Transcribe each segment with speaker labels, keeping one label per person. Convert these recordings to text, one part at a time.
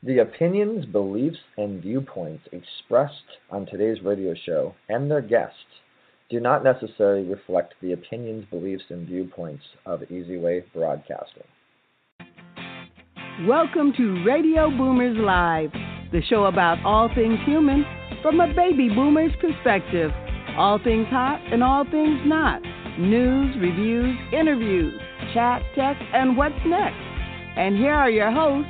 Speaker 1: The opinions, beliefs, and viewpoints expressed on today's radio show and their guests do not necessarily reflect the opinions, beliefs, and viewpoints of Easy Way Broadcasting.
Speaker 2: Welcome to Radio Boomers Live, the show about all things human from a baby boomer's perspective. All things hot and all things not. News, reviews, interviews, chat, tech, and what's next. And here are your hosts,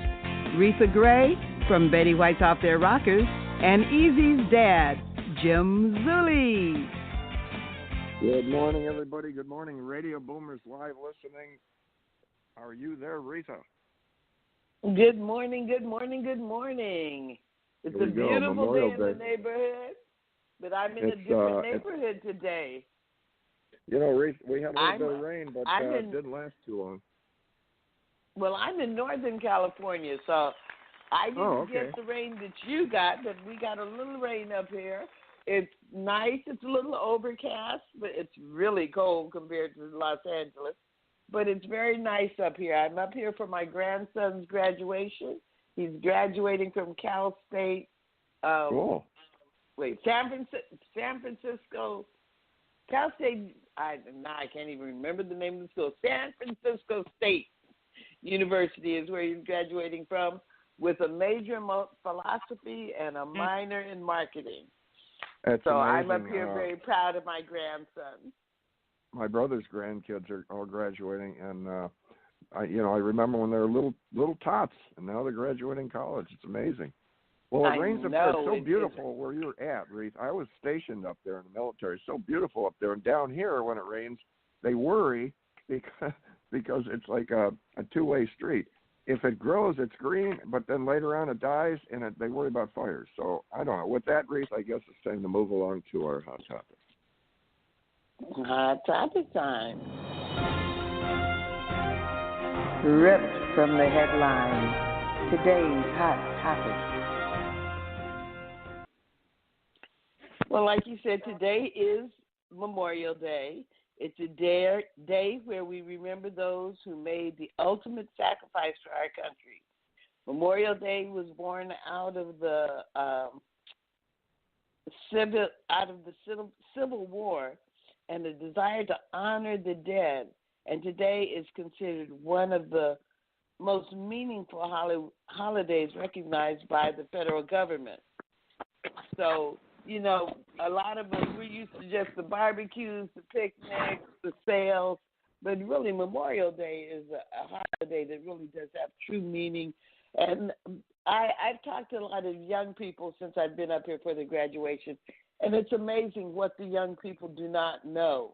Speaker 2: Reatha Gray from Betty White's Off Their Rockers, and Easy's dad, Jim Zuley.
Speaker 3: Good morning, everybody. Good morning, Radio Boomers Live listening. Are you there, Reatha?
Speaker 4: Good morning, good morning, good morning. It's a beautiful day in the neighborhood, but I'm in a different neighborhood today.
Speaker 3: You know, Reatha, we had a little bit of rain, but it didn't last too long.
Speaker 4: Well, I'm in Northern California, so I didn't get the rain that you got, but we got a little rain up here. It's nice. It's a little overcast, but it's really cold compared to Los Angeles. But it's very nice up here. I'm up here for my grandson's graduation. He's graduating from Cal State.
Speaker 3: Cool.
Speaker 4: San Francisco. Cal State. I can't even remember the name of the school. San Francisco State University is where he's graduating from, with a major in philosophy and a minor in marketing.
Speaker 3: That's
Speaker 4: so
Speaker 3: amazing.
Speaker 4: I'm up here very proud of my grandson.
Speaker 3: My brother's grandkids are all graduating, and I remember when they were little tots, and now they're graduating college. It's amazing. Well, it rains up there. It's so beautiful where you're at, Reese. I was stationed up there in the military. It's so beautiful up there. And down here, when it rains, they worry because it's like a two-way street. If it grows, it's green, but then later on it dies, and they worry about fires. So I don't know. With that, Reese, I guess it's time to move along to our hot topic.
Speaker 4: Hot topic time.
Speaker 2: Ripped from the headlines. Today's hot topic.
Speaker 4: Well, like you said, today is Memorial Day. It's a day where we remember those who made the ultimate sacrifice for our country. Memorial Day was born out of the Civil War and the desire to honor the dead. And today is considered one of the most meaningful holidays recognized by the federal government. So, you know, a lot of us, we're used to just the barbecues, the picnics, the sales, but really Memorial Day is a holiday that really does have true meaning. And I've talked to a lot of young people since I've been up here for the graduation, and it's amazing what the young people do not know.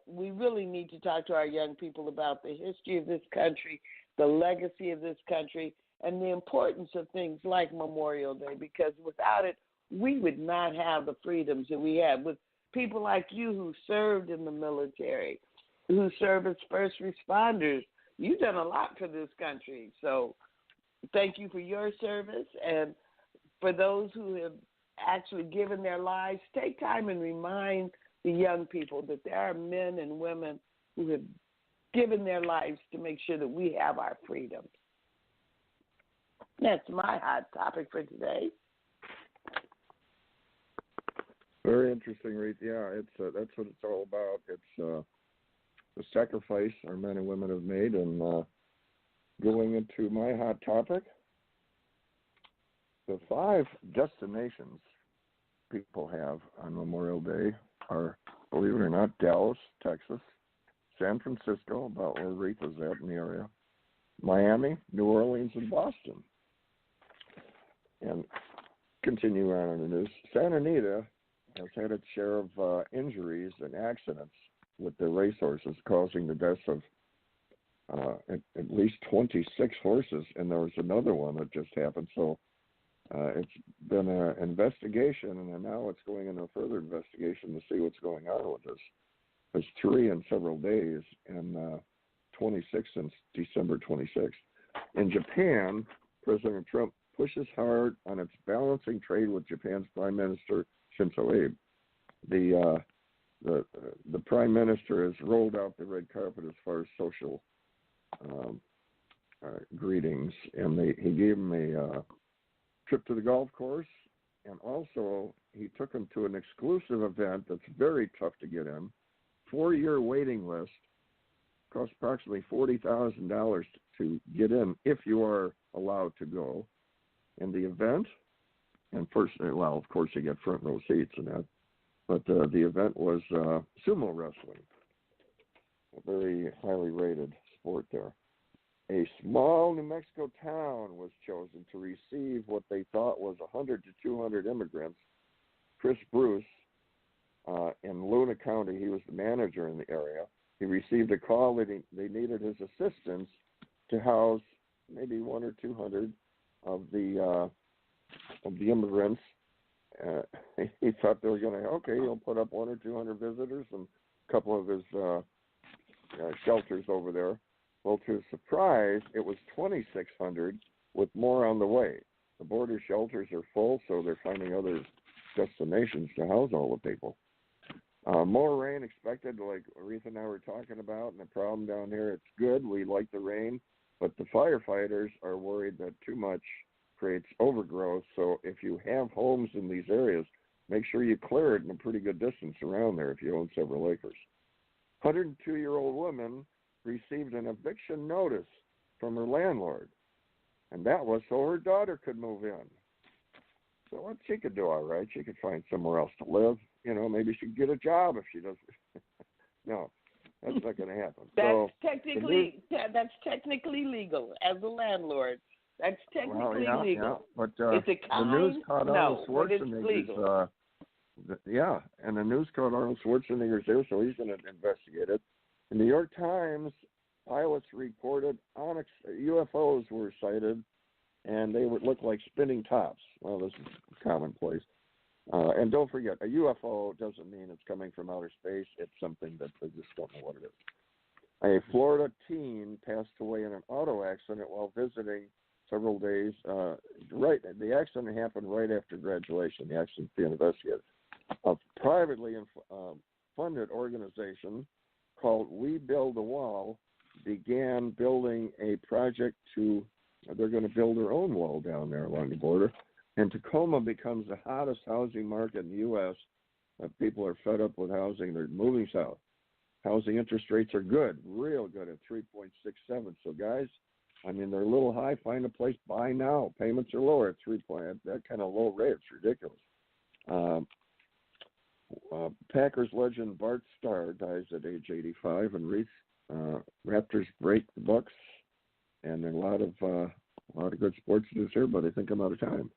Speaker 4: We really need to talk to our young people about the history of this country, the legacy of this country, and the importance of things like Memorial Day, because without it, we would not have the freedoms that we have. With people like you who served in the military, who serve as first responders, you've done a lot for this country. So thank you for your service. And for those who have actually given their lives, take time and remind the young people that there are men and women who have given their lives to make sure that we have our freedoms. That's my hot topic for today.
Speaker 3: Very interesting, Reed. Yeah, that's what it's all about. It's the sacrifice our men and women have made. And going into my hot topic, the 5 destinations people have on Memorial Day are, believe it or not, Dallas, Texas, San Francisco, about where Reatha's at in the area, Miami, New Orleans, and Boston. And continue on in the news. Santa Anita has had its share of injuries and accidents with the racehorses, causing the deaths of at least 26 horses, and there was another one that just happened. So it's been an investigation, and now it's going into a further investigation to see what's going on with this. There's 3 in several days, and 26 since December 26th. In Japan, President Trump pushes hard on its balancing trade with Japan's Prime Minister Shinzo Abe. The Prime Minister has rolled out the red carpet as far as social greetings, and he gave him a trip to the golf course, and also he took him to an exclusive event that's very tough to get in, 4-year waiting list, costs approximately $40,000 to get in if you are allowed to go. And the event, and first, well, of course you get front row seats and that, but the event was sumo wrestling, a very highly rated sport there. A small New Mexico town was chosen to receive what they thought was 100 to 200 immigrants. Chris Bruce, in Luna County, he was the manager in the area. He received a call that they needed his assistance to house maybe 100 or 200 of the immigrants. He thought they were going to, okay, he'll put up 100 or 200 visitors and a couple of his shelters over there. Well, to his surprise, it was 2,600 with more on the way. The border shelters are full, so they're finding other destinations to house all the people. More rain expected, like Reatha and I were talking about, and the problem down here, it's good. We like the rain, but the firefighters are worried that too much creates overgrowth. So if you have homes in these areas, make sure you clear it in a pretty good distance around there if you own several acres. 102-year-old woman received an eviction notice from her landlord, and that was so her daughter could move in. So what she could do, all right, she could find somewhere else to live. You know, maybe she could get a job if she doesn't. No, that's not going to happen.
Speaker 4: That's technically legal as a landlord. That's technically legal.
Speaker 3: Yeah, but
Speaker 4: is it
Speaker 3: the news caught Arnold Schwarzenegger's. And the news caught Arnold Schwarzenegger's there, so he's going to investigate it. The New York Times pilots reported UFOs were sighted, and they would look like spinning tops. Well, this is commonplace. And don't forget, a UFO doesn't mean it's coming from outer space. It's something that they just don't know what it is. A Florida teen passed away in an auto accident while visiting several days. The accident happened right after graduation. The accident being investigated. A privately funded organization called We Build a Wall began building a project they're going to build their own wall down there along the border. And Tacoma becomes the hottest housing market in the U.S. People are fed up with housing. They're moving south. Housing interest rates are good, real good at 3.67. So, guys, I mean, they're a little high. Find a place, buy now. Payments are lower at 3. That kind of low rate, it's ridiculous. Packers legend Bart Starr dies at age 85, and Raptors break the Bucks, and there are a lot of good sports news here, but I think I'm out of time.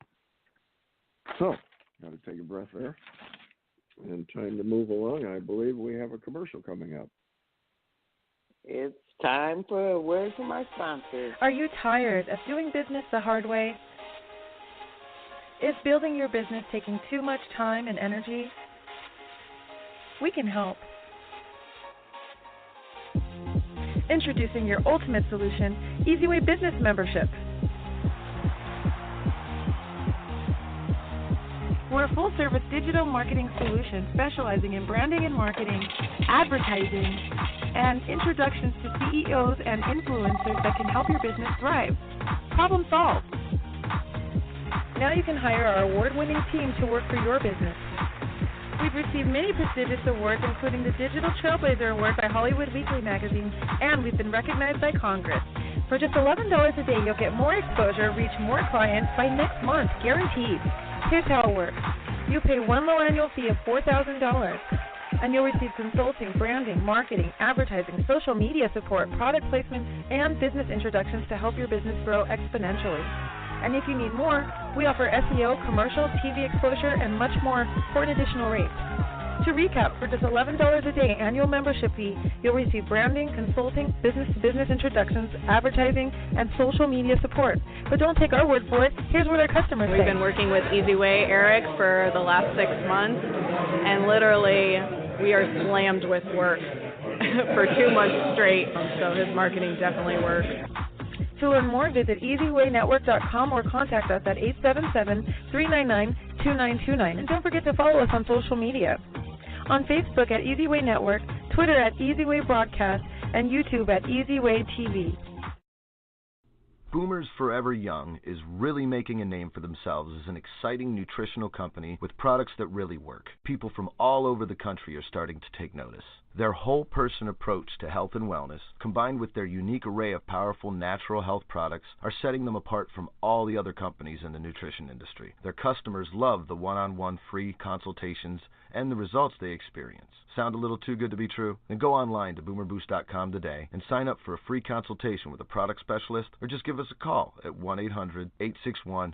Speaker 3: So, got to take a breath there, and time to move along. I believe we have a commercial coming up.
Speaker 4: It's time for a word from our sponsors.
Speaker 5: Are you tired of doing business the hard way? Is building your business taking too much time and energy? We can help. Introducing your ultimate solution, EasyWay Business Membership. We're a full-service digital marketing solution specializing in branding and marketing, advertising, and introductions to CEOs and influencers that can help your business thrive. Problem solved. Now you can hire our award-winning team to work for your business. We've received many prestigious awards, including the Digital Trailblazer Award by Hollywood Weekly magazine, and we've been recognized by Congress. For just $11 a day, you'll get more exposure, reach more clients by next month, guaranteed. Here's how it works. You pay one low annual fee of $4,000, and you'll receive consulting, branding, marketing, advertising, social media support, product placement, and business introductions to help your business grow exponentially. And if you need more, we offer SEO, commercial, TV exposure, and much more for an additional rate. To recap, for just $11 a day annual membership fee, you'll receive branding, consulting, business-to-business introductions, advertising, and social media support. But don't take our word for it. Here's what our customers say.
Speaker 6: We've been working with EasyWay Eric for the last 6 months, and literally we are slammed with work for 2 months straight, so his marketing definitely works.
Speaker 5: To learn more, visit EasyWayNetwork.com or contact us at 877-399-2929. And don't forget to follow us on social media. On Facebook at EasyWay Network, Twitter at EasyWay Broadcast, and YouTube at EasyWay TV.
Speaker 7: Boomers Forever Young is really making a name for themselves as an exciting nutritional company with products that really work. People from all over the country are starting to take notice. Their whole-person approach to health and wellness, combined with their unique array of powerful natural health products, are setting them apart from all the other companies in the nutrition industry. Their customers love the one-on-one free consultations and the results they experience. Sound a little too good to be true? Then go online to boomerboost.com today and sign up for a free consultation with a product specialist, or just give us a call at 1-800-861-4609.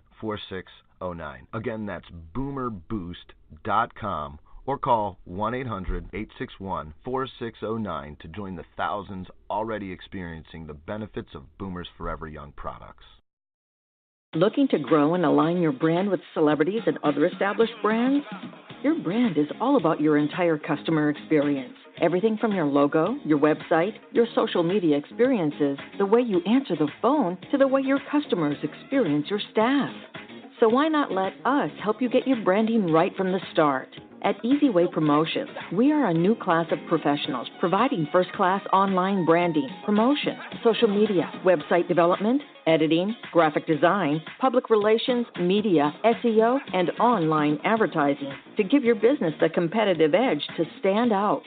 Speaker 7: Again, that's boomerboost.com, or call 1-800-861-4609 to join the thousands already experiencing the benefits of Boomers Forever Young products.
Speaker 8: Looking to grow and align your brand with celebrities and other established brands? Your brand is all about your entire customer experience. Everything from your logo, your website, your social media experiences, the way you answer the phone, to the way your customers experience your staff. So why not let us help you get your branding right from the start? At Easy Way Promotions, we are a new class of professionals providing first-class online branding, promotion, social media, website development, editing, graphic design, public relations, media, SEO, and online advertising to give your business the competitive edge to stand out.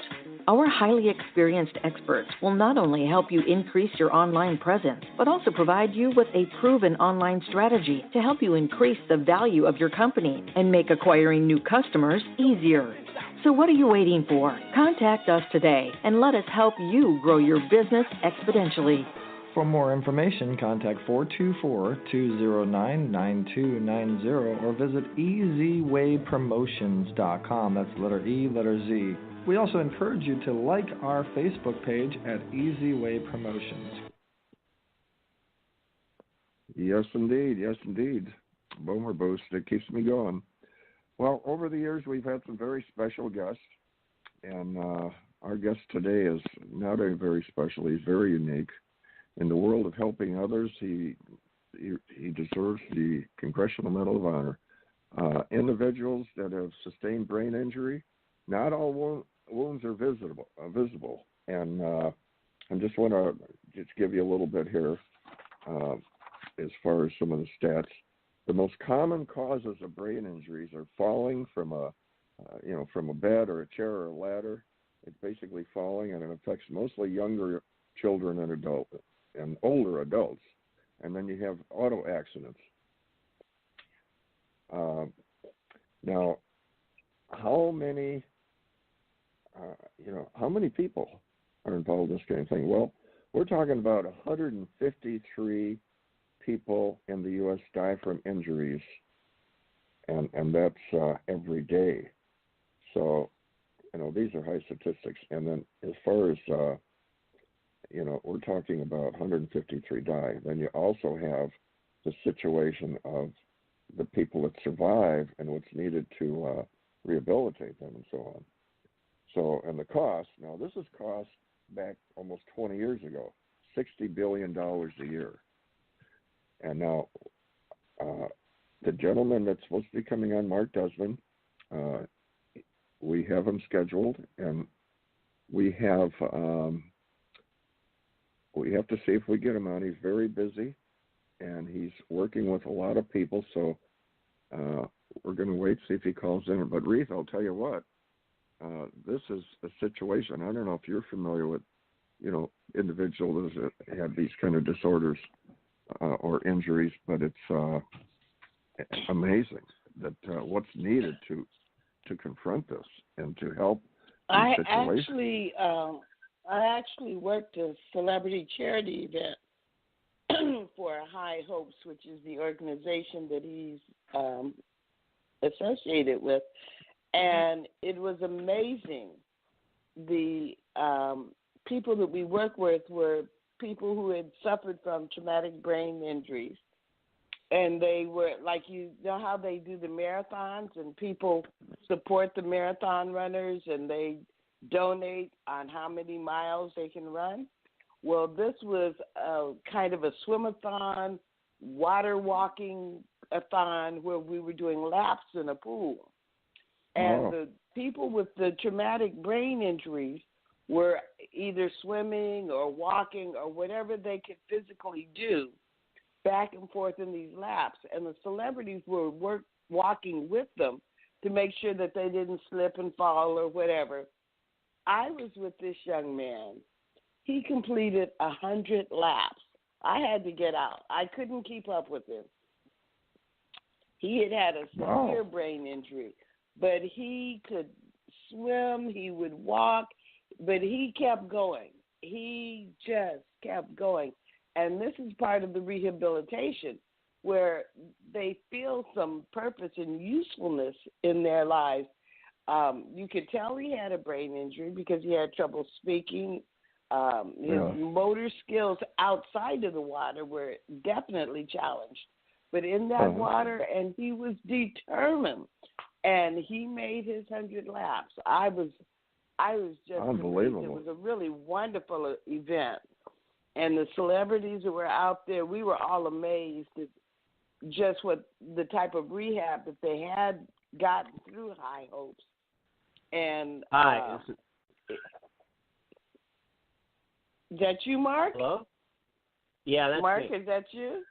Speaker 8: Our highly experienced experts will not only help you increase your online presence, but also provide you with a proven online strategy to help you increase the value of your company and make acquiring new customers easier. So what are you waiting for? Contact us today and let us help you grow your business exponentially.
Speaker 1: For more information, contact 424-209-9290 or visit easywaypromotions.com. That's letter E, letter Z. We also encourage you to like our Facebook page at Easy Way Promotions.
Speaker 3: Yes, indeed. Yes, indeed. Boomer Boost, it keeps me going. Well, over the years, we've had some very special guests, and our guest today is not a very special. He's very unique. In the world of helping others, he deserves the Congressional Medal of Honor. Individuals that have sustained brain injury, not all wounds are visible, and I just want to give you a little bit here as far as some of the stats. The most common causes of brain injuries are falling from a bed or a chair or a ladder. It's basically falling, and it affects mostly younger children and older adults. And then you have auto accidents. Now, how many people are involved in this kind of thing? Well, we're talking about 153 people in the U.S. die from injuries, and that's every day. So, these are high statistics. And then as far as, we're talking about 153 die. Then you also have the situation of the people that survive and what's needed to rehabilitate them and so on. So, and the cost, now this is cost back almost 20 years ago, $60 billion a year. And now the gentleman that's supposed to be coming on, Mark Desmond, we have him scheduled, and we have to see if we get him on. He's very busy, and he's working with a lot of people, so we're going to wait to see if he calls in. But Reatha, I'll tell you what, this is a situation. I don't know if you're familiar with, individuals that have these kind of disorders or injuries, but it's amazing that what's needed to confront this and to help.
Speaker 4: I actually worked a celebrity charity event for High Hopes, which is the organization that he's associated with, and it was amazing. The people that we worked with were people who had suffered from traumatic brain injuries, and they were, like, you know how they do the marathons, and people support the marathon runners, and they donate on how many miles they can run. Well, this was a kind of a swim-a-thon, water walking-a-thon, where we were doing laps in a pool. And the people with the traumatic brain injuries were either swimming or walking or whatever they could physically do back and forth in these laps, and the celebrities were walking with them to make sure that they didn't slip and fall or whatever. I was with this young man. He completed 100 laps. I had to get out. I couldn't keep up with him. He had a severe brain injury, but he could swim, he would walk, but he kept going. He just kept going. And this is part of the rehabilitation where they feel some purpose and usefulness in their lives. You could tell he had a brain injury because he had trouble speaking. His motor skills outside of the water were definitely challenged. But in that water, and he was determined, and he made his 100 laps. I was just
Speaker 3: unbelievable.
Speaker 4: It was a really wonderful event, and the celebrities that were out there, we were all amazed at just what the type of rehab that they had gotten through High Hopes. And
Speaker 9: hi,
Speaker 4: is that you, Mark?
Speaker 9: Hello? Yeah, that's
Speaker 4: Mark,
Speaker 9: me.
Speaker 4: is that you?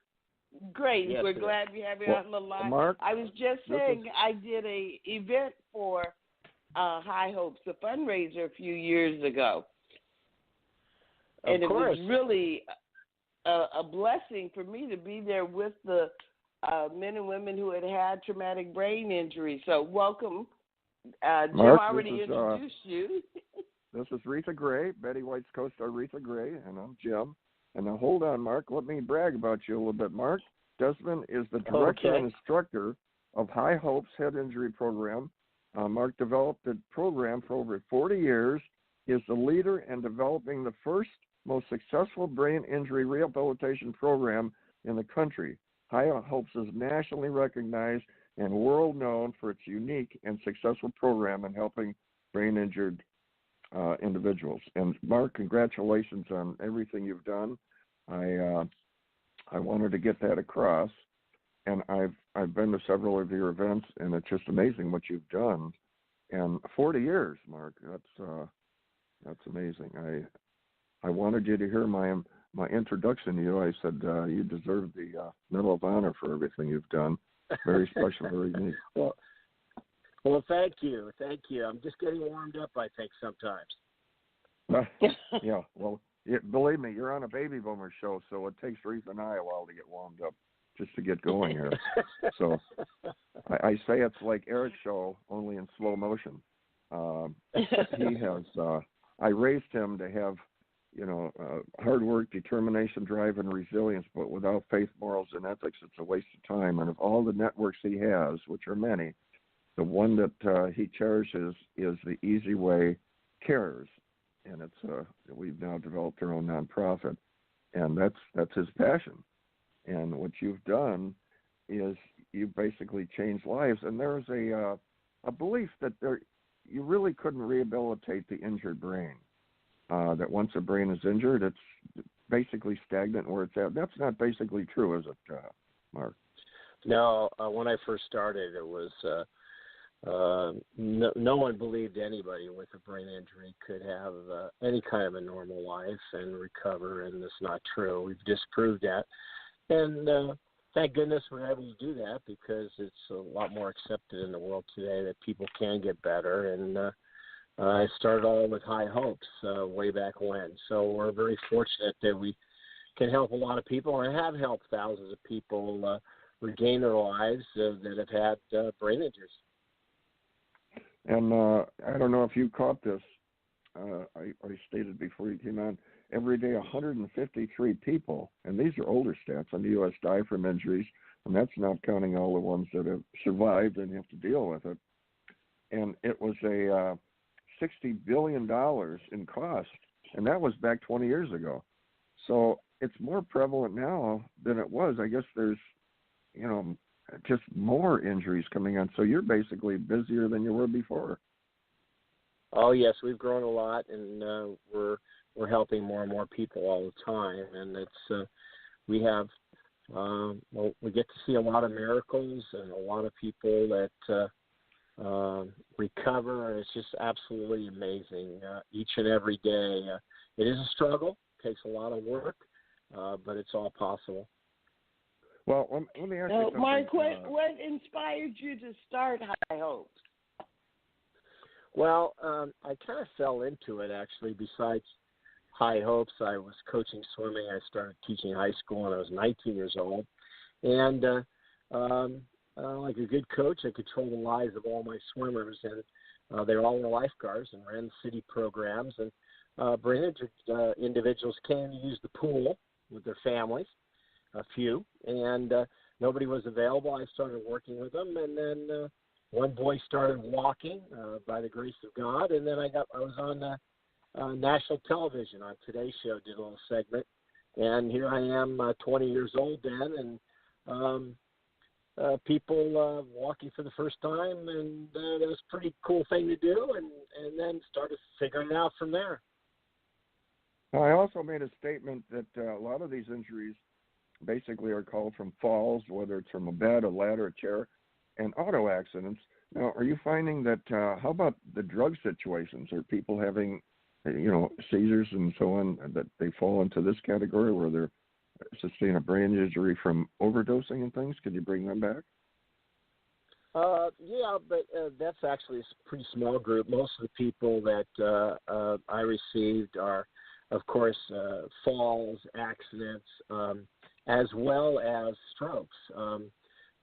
Speaker 4: Great.
Speaker 9: Yes,
Speaker 4: We're glad we have you on the line.
Speaker 3: Mark,
Speaker 4: I was just saying I did a event for High Hopes, a fundraiser a few years ago. And it was really a blessing for me to be there with the men and women who had traumatic brain injury. So welcome. Jim
Speaker 3: Mark,
Speaker 4: already introduced you.
Speaker 3: This is Reatha Gray, Betty White's co-star Reatha Gray, and I'm Jim. And now hold on, Mark. Let me brag about you a little bit, Mark. Desmond is the director and instructor of High Hopes Head Injury Program. Mark developed the program for over 40 years. He is the leader in developing the first, most successful brain injury rehabilitation program in the country. High Hopes is nationally recognized and world-known for its unique and successful program in helping brain-injured individuals. And Mark, congratulations on everything you've done. I wanted to get that across, and I've been to several of your events, and it's just amazing what you've done. And 40 years, Mark, that's amazing. I wanted you to hear my introduction to you. I said you deserve the Medal of Honor for everything you've done. Very special, very unique.
Speaker 9: Well, thank you. I'm just getting warmed up, I think, sometimes.
Speaker 3: Yeah, well, believe me, you're on a baby boomer show, so it takes Reatha and I a while to get warmed up just to get going here. So I say it's like Eric's show, only in slow motion. He has, I raised him to have, hard work, determination, drive, and resilience, but without faith, morals, and ethics, it's a waste of time. And of all the networks he has, which are many, the one that he cherishes is the Easy Way Cares, and it's we've now developed our own nonprofit, and that's his passion. And what you've done is you basically changed lives. And there's a belief that you really couldn't rehabilitate the injured brain. That once a brain is injured, it's basically stagnant where it's at. That's not basically true, is it, Mark?
Speaker 9: No, when I first started, it was no one believed anybody with a brain injury could have any kind of a normal life and recover, and it's not true. We've disproved that. And thank goodness we're able to do that because it's a lot more accepted in the world today that people can get better. And I started all with High Hopes way back when. So we're very fortunate that we can help a lot of people and have helped thousands of people regain their lives that have had brain injuries.
Speaker 3: And I don't know if you caught this. I stated before you came on, every day 153 people, and these are older stats on the U.S. die from injuries, and that's not counting all the ones that have survived and have to deal with it. And it was a $60 billion in cost, and that was back 20 years ago. So it's more prevalent now than it was. I guess there's, just more injuries coming on. So you're basically busier than you were before.
Speaker 9: Oh, yes, we've grown a lot, and we're helping more and more people all the time. And it's we have we get to see a lot of miracles and a lot of people that recover, and it's just absolutely amazing each and every day. It is a struggle, takes a lot of work, but it's all possible.
Speaker 3: Well, let me ask you something.
Speaker 4: Mark, what inspired you to start High Hopes?
Speaker 9: Well, I kind of fell into it, actually. Besides High Hopes, I was coaching swimming. I started teaching high school when I was 19 years old. And like a good coach, I controlled the lives of all my swimmers. And they all were lifeguards and ran city programs. And brain injured individuals came to use the pool with their families, a few. And nobody was available. I started working with them. And then one boy started walking by the grace of God, and then I was on national television on Today's Show, did a little segment, and here I am, 20 years old then, and people walking for the first time, and it was a pretty cool thing to do, and then started figuring it out from there.
Speaker 3: I also made a statement that a lot of these injuries basically are called from falls, whether it's from a bed, a ladder, a chair, and auto accidents. Now, are you finding that, how about the drug situations? Are people having, seizures and so on, that they fall into this category where they're sustain a brain injury from overdosing and things? Could you bring them back?
Speaker 9: Yeah, but that's actually a pretty small group. Most of the people that I received are, of course, falls, accidents, as well as strokes.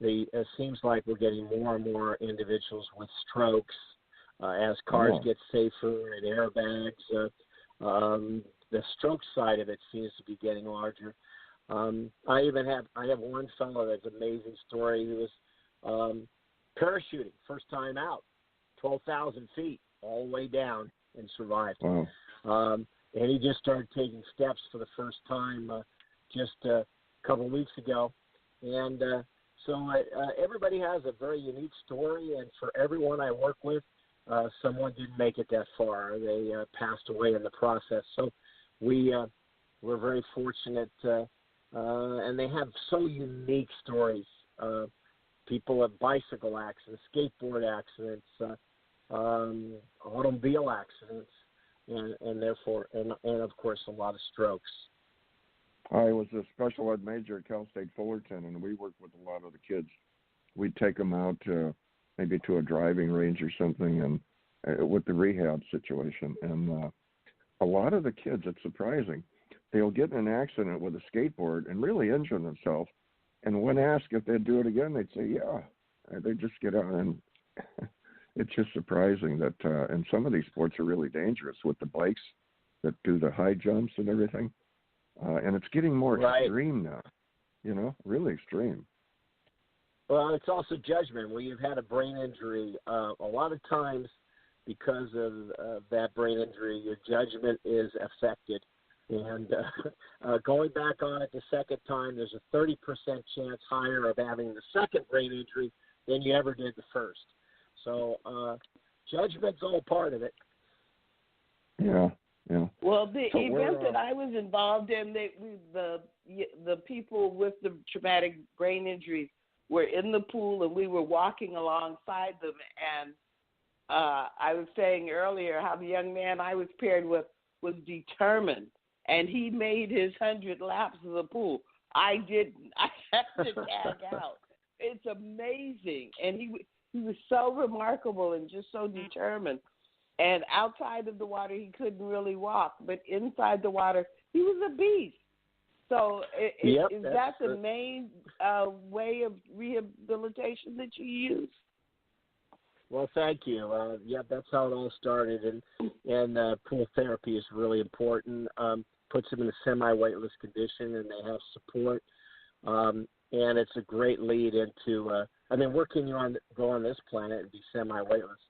Speaker 9: It seems like we're getting more and more individuals with strokes as cars get safer and airbags. The stroke side of it seems to be getting larger. I have one fellow that's an amazing story. He was parachuting, first time out, 12,000 feet, all the way down, and survived.
Speaker 3: Wow.
Speaker 9: And he just started taking steps for the first time just a couple of weeks ago. And so everybody has a very unique story, and for everyone I work with, someone didn't make it that far. They passed away in the process. So we're very fortunate, and they have so unique stories. People have bicycle accidents, skateboard accidents, automobile accidents, and therefore, and of course, a lot of strokes.
Speaker 3: I was a special ed major at Cal State Fullerton, and we worked with a lot of the kids. We'd take them out maybe to a driving range or something, and with the rehab situation. And a lot of the kids, it's surprising, they'll get in an accident with a skateboard and really injure themselves. And when asked if they'd do it again, they'd say, yeah. And they'd just get out. And it's just surprising that and some of these sports are really dangerous with the bikes that do the high jumps and everything. And it's getting more extreme now, really extreme.
Speaker 9: Well, it's also judgment. When you've had a brain injury, a lot of times because of that brain injury, your judgment is affected. And going back on it the second time, there's a 30% chance higher of having the second brain injury than you ever did the first. So judgment's all part of it.
Speaker 3: Yeah. Yeah.
Speaker 4: Well, the event that I was involved in, the people with the traumatic brain injuries were in the pool, and we were walking alongside them. And I was saying earlier how the young man I was paired with was determined, and he made his 100 laps of the pool. I didn't. I had to tag out. It's amazing, and he was so remarkable and just so determined. And outside of the water, he couldn't really walk. But inside the water, he was a beast. So is that the main way of rehabilitation that you use?
Speaker 9: Well, thank you. That's how it all started. And pool therapy is really important. Puts them in a semi-weightless condition, and they have support. And it's a great lead into, where can you go on this planet and be semi-weightless?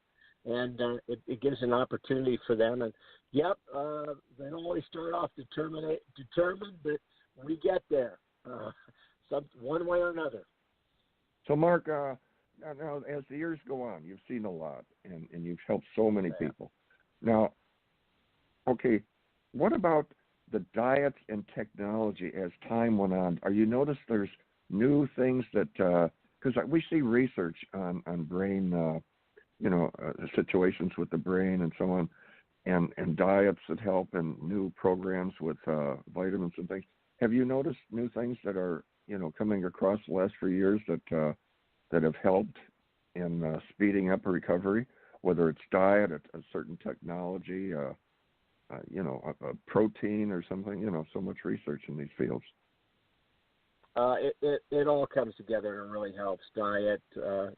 Speaker 9: And it gives an opportunity for them. And, they don't always start off determined, but we get there one way or another.
Speaker 3: So, Mark, now, as the years go on, you've seen a lot, and you've helped so many people. Now, okay, what about the diet and technology as time went on? Are you noticed there's new things that, because we see research on brain situations with the brain and so on, and diets that help, and new programs with vitamins and things. Have you noticed new things that are coming across the last few years that have helped in speeding up recovery, whether it's diet, a certain technology, a protein or something, so much research in these fields.
Speaker 9: It all comes together and really helps. Diet,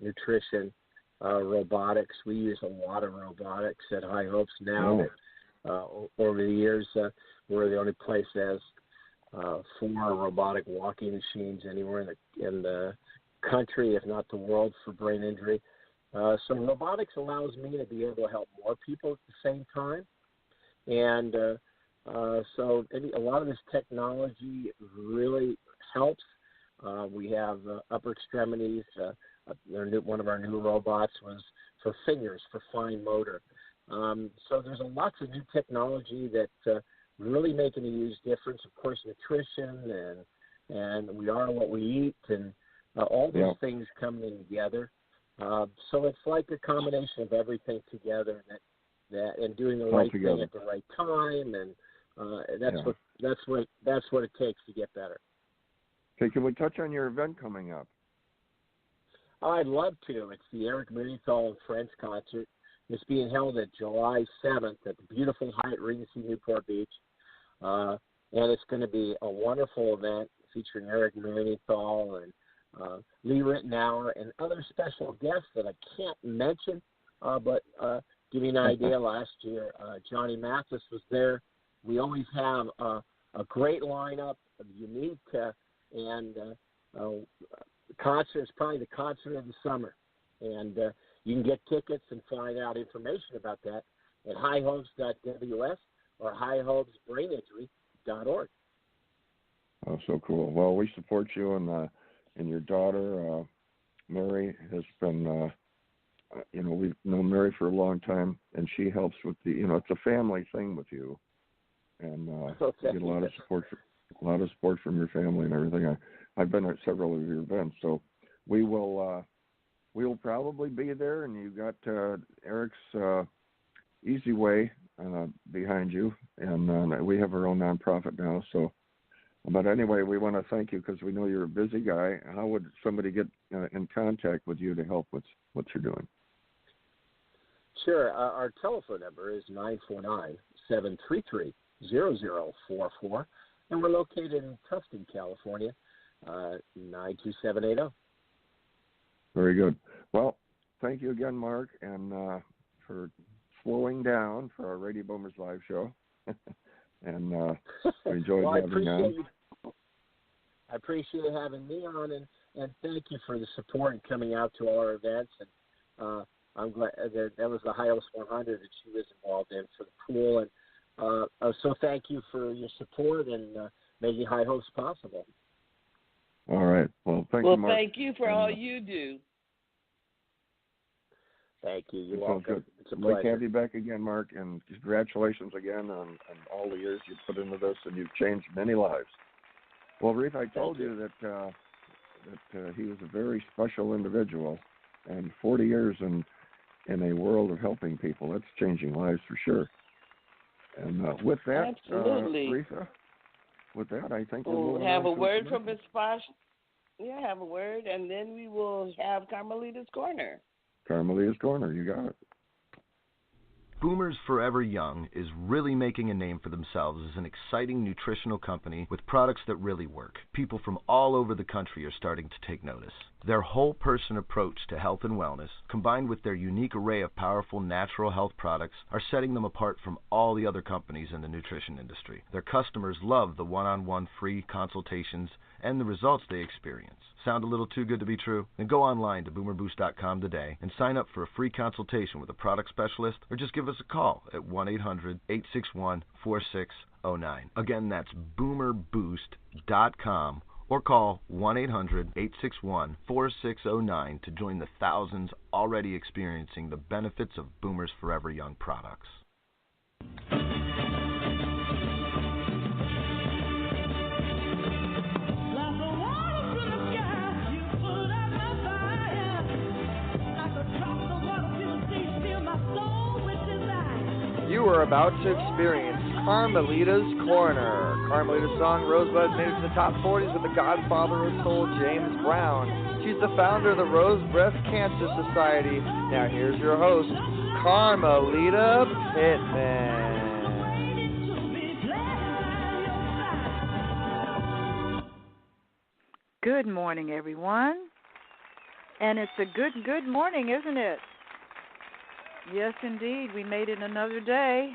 Speaker 9: nutrition, robotics. We use a lot of robotics at High Hopes now. That, over the years, we're the only place that has 4 robotic walking machines anywhere in the country, if not the world, for brain injury. So robotics allows me to be able to help more people at the same time. And so a lot of this technology really helps. We have upper extremities. One of our new robots was for fingers, for fine motor. So there's lots of new technology that really making a huge difference. Of course, nutrition and we are what we eat, and all those things coming together. So it's like a combination of everything together that and doing the right thing at the right time, and that's what it takes to get better.
Speaker 3: Okay, can we touch on your event coming up?
Speaker 9: I'd love to. It's the Eric Reatha and Friends concert. It's being held at July 7th at the beautiful Hyatt Regency Newport Beach, and it's going to be a wonderful event featuring Eric Reatha and Lee Rittenauer and other special guests that I can't mention, but give you an idea, last year Johnny Mathis was there. We always have a great lineup, unique, and concert is probably the concert of the summer. And you can get tickets and find out information about that at highhopes.ws or highhopesbraininjury.org.
Speaker 3: Oh, so cool. Well, we support you, and your daughter, Mary, has been, we've known Mary for a long time, and she helps with it's a family thing with you. And you get a lot of support from your family and everything. I've been at several of your events, so we will probably be there. And you got Eric's Easy Way behind you, and we have our own nonprofit now. So, but anyway, we want to thank you because we know you're a busy guy. How would somebody get in contact with you to help with what you're doing?
Speaker 9: Sure. Our telephone number is 949-733-0044, and we're located in Tustin, California, 92780.
Speaker 3: Very good. Well, thank you again, Mark, and for slowing down for our Radio Boomers live show. And we enjoyed having you on.
Speaker 9: I appreciate having me on, and thank you for the support and coming out to all our events. And I'm glad that was the High Hopes 100 that she was involved in for the pool. And so thank you for your support and making High Hopes possible.
Speaker 3: All right. Well, thank you, Mark.
Speaker 4: Well, thank you for all you do.
Speaker 9: Thank you. You're welcome.
Speaker 3: Good.
Speaker 9: It's a
Speaker 3: pleasure.
Speaker 9: pleasure.
Speaker 3: To have you back again, Mark, and congratulations again on all the years you've put into this, and you've changed many lives. Well, Reatha, I told you that he was a very special individual, and 40 years in a world of helping people, that's changing lives for sure. And with that, Reatha, with that, I think
Speaker 4: we'll have a word from Ms. Fosh. Yeah, have a word, and then we will have Carmelita's Corner.
Speaker 3: Carmelita's Corner, you got it.
Speaker 7: Boomers Forever Young is really making a name for themselves as an exciting nutritional company with products that really work. People from all over the country are starting to take notice. Their whole-person approach to health and wellness, combined with their unique array of powerful natural health products, are setting them apart from all the other companies in the nutrition industry. Their customers love the one-on-one free consultations and the results they experience. Sound a little too good to be true? Then go online to boomerboost.com today and sign up for a free consultation with a product specialist, or just give us a call at 1-800-861-4609. Again, that's boomerboost.com, or call 1-800-861-4609 to join the thousands already experiencing the benefits of Boomers Forever Young products.
Speaker 1: You are about to experience Carmelita's Corner. Carmelita's song Rosebud made it to the top 40s with the godfather of soul, James Brown. She's the founder of the Rose Breast Cancer Society. Now here's your host, Carmelita Pittman.
Speaker 10: Good morning, everyone. And it's a good morning, isn't it? Yes, indeed. We made it another day.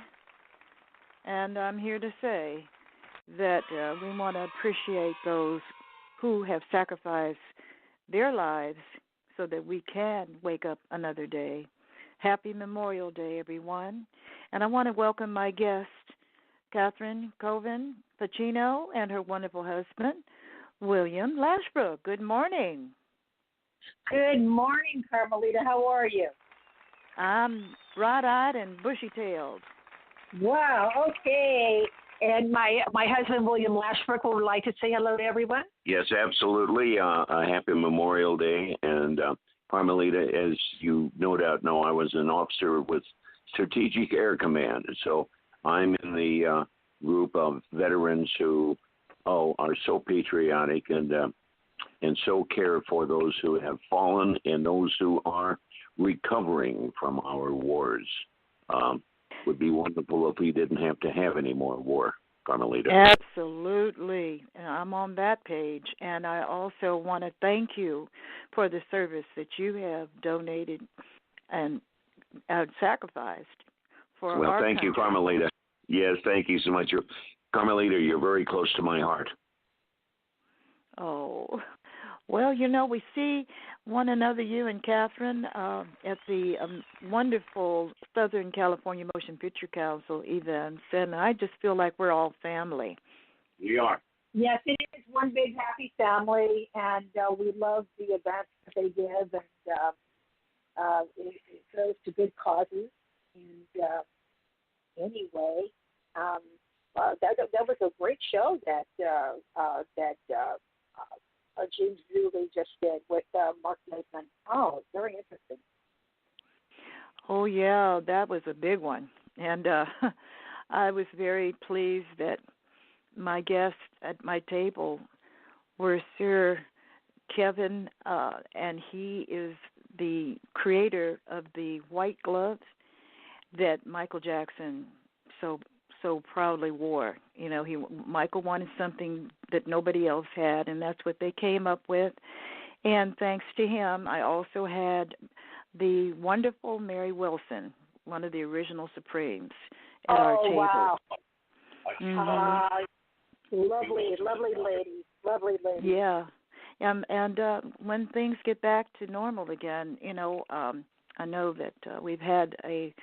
Speaker 10: And I'm here to say that we want to appreciate those who have sacrificed their lives so that we can wake up another day. Happy Memorial Day, everyone. And I want to welcome my guest, Katherin, Kovin, Pacino, and her wonderful husband, William Lashbrook. Good morning.
Speaker 11: Good morning, Carmelita. How are you?
Speaker 10: I'm bright-eyed and bushy-tailed.
Speaker 11: Wow, okay. And my husband, William Lashbrook, would like to say hello to everyone.
Speaker 12: Yes, absolutely. A happy Memorial Day. And Carmelita, as you no doubt know, I was an officer with Strategic Air Command. So I'm in the group of veterans who are so patriotic and so care for those who have fallen and those who are recovering from our wars. Would be wonderful if we didn't have to have any more war, Carmelita.
Speaker 10: Absolutely. I'm on that page. And I also want to thank you for the service that you have donated and sacrificed for our country.
Speaker 12: Well, thank you, Carmelita. Yes, thank you so much. Carmelita, you're very close to my heart.
Speaker 10: Oh, well, you know, we see one another, you and Katherin, at the wonderful Southern California Motion Picture Council events, and I just feel like we're all family.
Speaker 12: We are.
Speaker 11: Yes, it is one big happy family, and we love the events that they give, and it goes to good causes. And anyway, that was a great show that James Zuley just did with Mark Desmond. Oh, very interesting.
Speaker 10: Oh, yeah, that was a big one. And I was very pleased that my guests at my table were Sir Kovin, and he is the creator of the white gloves that Michael Jackson so proudly wore. You know, Michael wanted something that nobody else had, and that's what they came up with. And thanks to him, I also had the wonderful Mary Wilson, one of the original Supremes, at our table.
Speaker 11: Wow.
Speaker 10: Mm-hmm.
Speaker 11: Lovely lady.
Speaker 10: Yeah. And when things get back to normal again, you know, I know that we've had a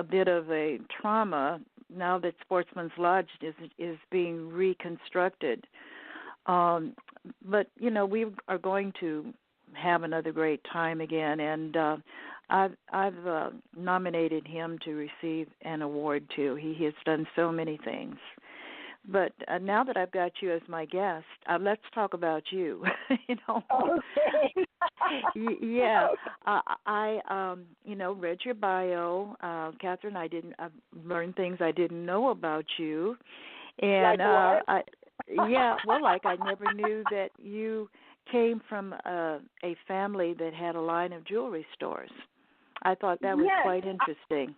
Speaker 10: bit of a trauma now that Sportsman's Lodge is being reconstructed. But, you know, we are going to have another great time again, and I've nominated him to receive an award, too. He has done so many things. But now that I've got you as my guest, let's talk about you. You know,
Speaker 11: okay.
Speaker 10: Yeah. I read your bio, Katherin. I've learned things I didn't know about you, and I never knew that you came from a family that had a line of jewelry stores. I thought that was quite interesting.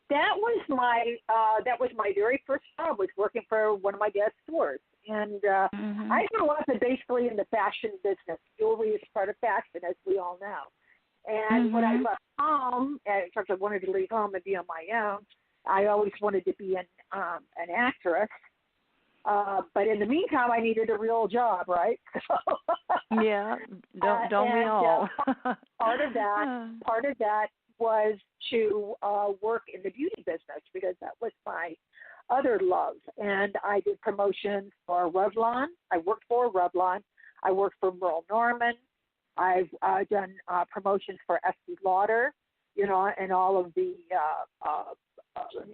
Speaker 11: That was my very first job, was working for one of my dad's stores. And I grew up basically in the fashion business. Jewelry is part of fashion, as we all know. And when I left home, in terms of wanting to leave home and be on my own, I always wanted to be an actress. But in the meantime, I needed a real job, right?
Speaker 10: Yeah, don't we all?
Speaker 11: Part of that was to work in the beauty business, because that was my other love. And I did promotions for Revlon. I worked for Revlon. I worked for Merle Norman. I've done promotions for Estee Lauder, you know, and all of the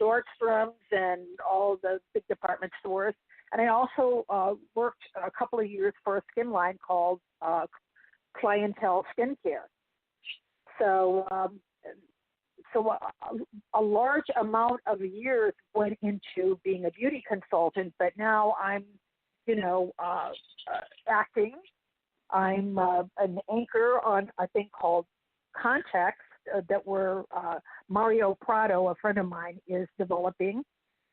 Speaker 11: Nordstrom's and all the big department stores. And I also worked a couple of years for a skin line called Clientele Skincare. So so a large amount of years went into being a beauty consultant, but now I'm, acting. I'm an anchor on a thing called Context that Mario Prado, a friend of mine, is developing,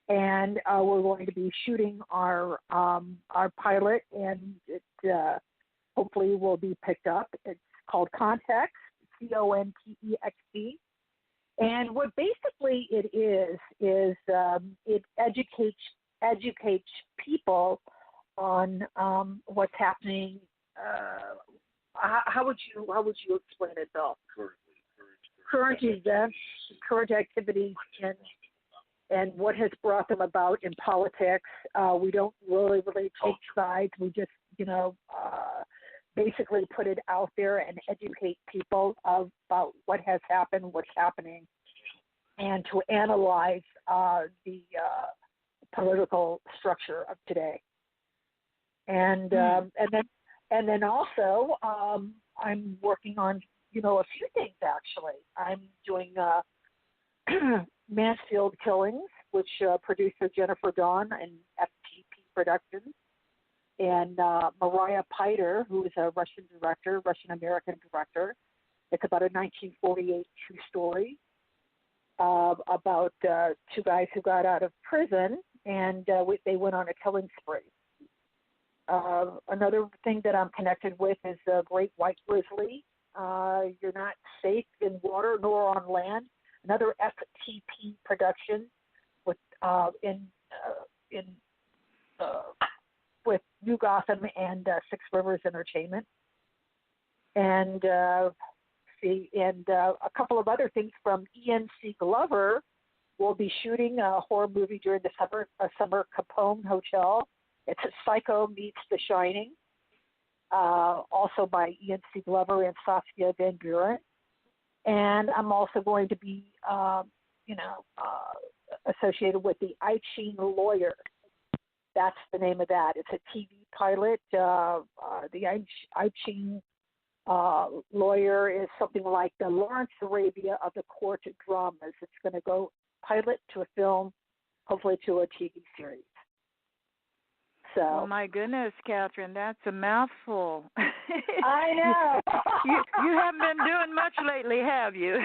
Speaker 11: and we're going to be shooting our pilot, and it hopefully will be picked up. It's called Context, Context. And what basically it is it educates people on what's happening. How would you explain it, Bill? Current events, current activities, and what has brought them about in politics. We don't really take sides. We just basically put it out there and educate people about what has happened, what's happening, and to analyze the political structure of today. And then also I'm working on a few things actually. I'm doing Mansfield Killings, which producer Jennifer Dawn and FTP Productions. And Mariah Piter, who is a Russian-American director. It's about a 1948 true story about two guys who got out of prison, and they went on a killing spree. Another thing that I'm connected with is the Great White Grizzly. You're not safe in water nor on land. Another FTP production with New Gotham and Six Rivers Entertainment, and a couple of other things from E.N.C. Glover. We'll be shooting a horror movie during the summer Capone Hotel. It's a Psycho meets The Shining, also by E.N.C. Glover and Saskia Van Buren. And I'm also going to be, associated with the I Ching Lawyer. That's the name of that. It's a TV pilot. The I Ching Lawyer is something like the Lawrence Arabia of the court dramas. It's going to go pilot to a film, hopefully to a TV series. So.
Speaker 10: Oh my goodness, Katherin, that's a mouthful.
Speaker 11: I know.
Speaker 10: you haven't been doing much lately, have you?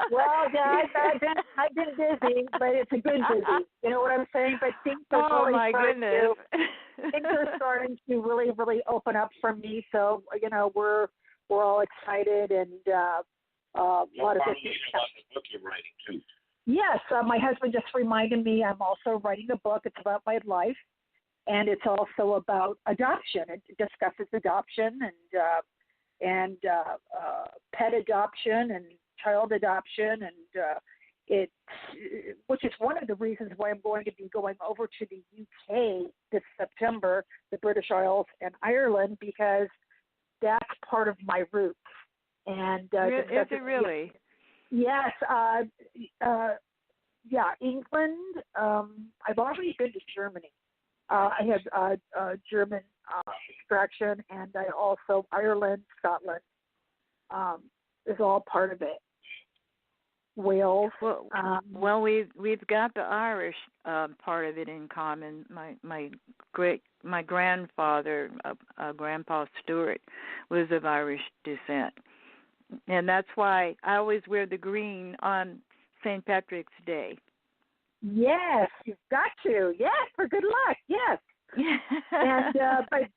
Speaker 11: Well, guys, I've been busy, but it's a good busy. You know what I'm saying? But things are things are starting to really, really open up for me. So we're all excited, and a lot of this.
Speaker 12: The book you're writing too.
Speaker 11: Yes, my husband just reminded me. I'm also writing a book. It's about my life. And it's also about adoption. It discusses adoption and pet adoption and child adoption, and which is one of the reasons why I'm going to be going over to the UK this September, the British Isles and Ireland, because that's part of my roots. And
Speaker 10: is it really?
Speaker 11: Yes. England. I've already been to Germany. I have German extraction, and I also Ireland, Scotland is all part of it. Wales.
Speaker 10: Well, we've got the Irish part of it in common. My grandfather, Grandpa Stewart, was of Irish descent, and that's why I always wear the green on St. Patrick's Day.
Speaker 11: Yes, you've got to. Yes, for good luck. Yes. And but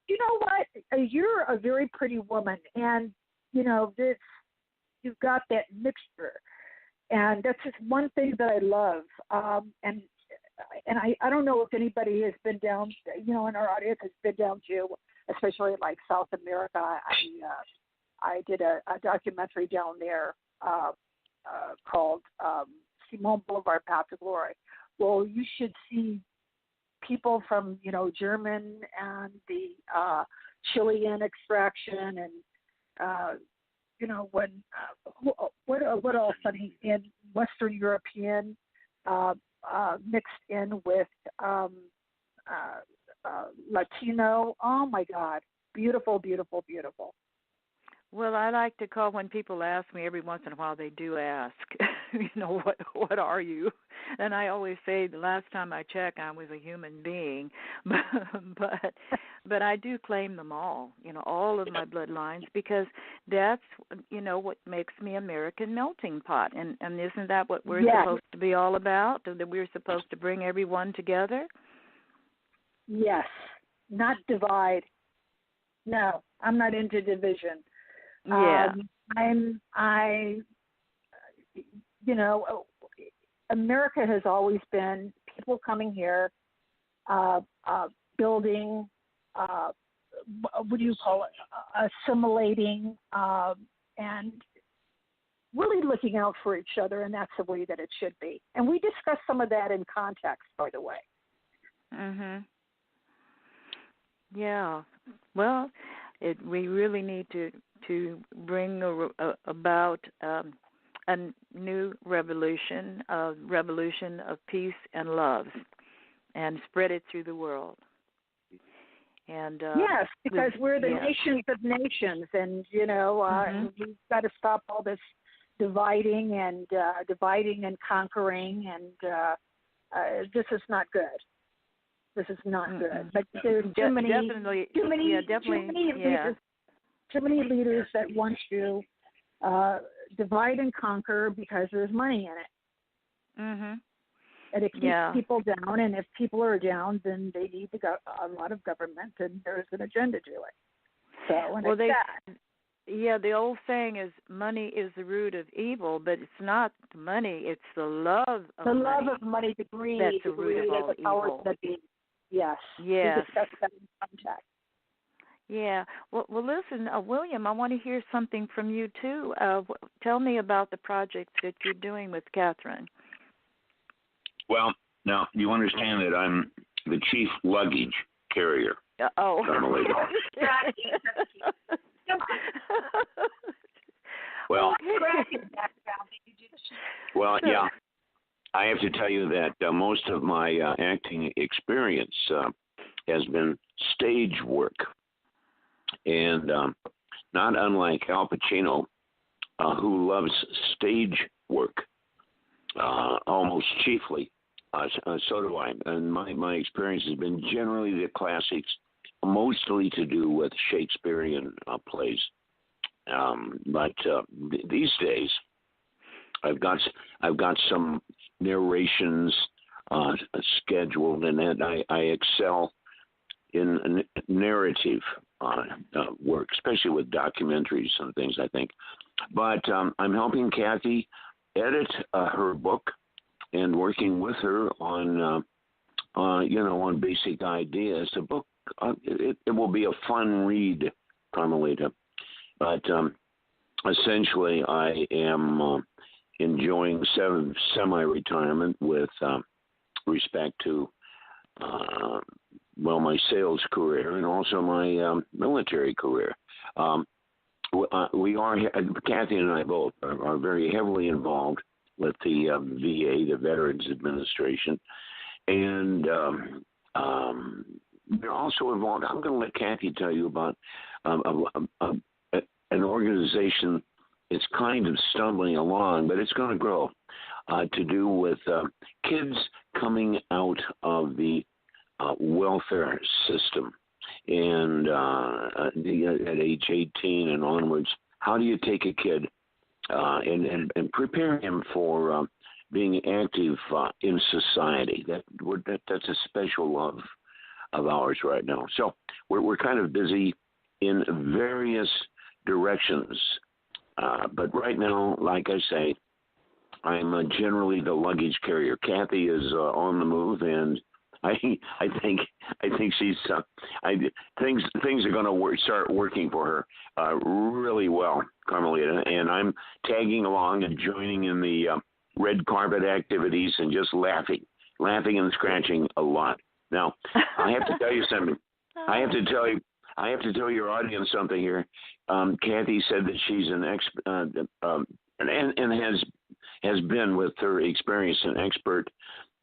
Speaker 11: you know what? You're a very pretty woman, and you've got that mixture, and that's just one thing that I love. And I don't know if anybody has been down, in our audience has been down to, especially like South America. I did a documentary down there called Simon Boulevard Path to Glory. Well, you should see people from, German and the Chilean extraction, and what else? In Western European mixed in with Latino. Oh my God, beautiful, beautiful, beautiful.
Speaker 10: Well, I like to call when people ask me. Every once in a while, they do ask, what are you? And I always say the last time I checked, I was a human being, but I do claim them all. All of my bloodlines, because that's what makes me American melting pot. And isn't that what we're supposed to be all about? That we're supposed to bring everyone together?
Speaker 11: Yes, not divide. No, I'm not into division.
Speaker 10: Yeah.
Speaker 11: America has always been people coming here, building, what do you call it, assimilating, and really looking out for each other, and that's the way that it should be. And we discussed some of that in context, by the way.
Speaker 10: Mhm. Yeah. Well, we really need to bring about a new revolution of peace and love, and spread it through the world. And
Speaker 11: yes, because we're the nations of nations, and we've got to stop all this dividing and conquering, and this is not good. This is not good. But there's too many leaders that want to divide and conquer because there's money in it.
Speaker 10: Mhm.
Speaker 11: And it keeps people down, and if people are down, then they need a lot of government, and there's an agenda to it. So,
Speaker 10: the old saying is money is the root of evil, but it's not the money; it's the love of money.
Speaker 11: The love of money, the greed,
Speaker 10: that's the root of all
Speaker 11: the powers
Speaker 10: evil.
Speaker 11: that be. Yes.
Speaker 10: Yes.
Speaker 11: We discussed that in contact.
Speaker 10: Yeah. Well, listen, William, I want to hear something from you too. Tell me about the projects that you're doing with Katherin.
Speaker 12: Well, now you understand that I'm the chief luggage carrier. Carmelita. Well, yeah. I have to tell you that most of my acting experience has been stage work. And not unlike Al Pacino, who loves stage work almost chiefly, so do I. And my experience has been generally the classics, mostly to do with Shakespearean plays. But these days, I've got some narrations scheduled, and that I excel in narrative work, especially with documentaries and things, I think. But I'm helping Kathy edit her book and working with her on basic ideas. The book, it will be a fun read, Carmelita. But essentially, I am enjoying semi-retirement with respect to my sales career and also my military career. We are, Kathy and I both are very heavily involved with the VA, the Veterans Administration, and they're also involved. I'm going to let Kathy tell you about an organization. It's kind of stumbling along, but it's going to grow, to do with kids coming out of the welfare system, and at age 18 and onwards. How do you take a kid and prepare him for being active in society? That's a special love of ours right now. So we're kind of busy in various directions. But right now, like I say, I'm generally the luggage carrier. Kathy is on the move, and I think she's things are going to start working for her really well, Carmelita. And I'm tagging along and joining in the red carpet activities and just laughing and scratching a lot. Now, I have to tell you something. I have to tell your audience something here. Kathy said that she's an expert and has been, with her experience, an expert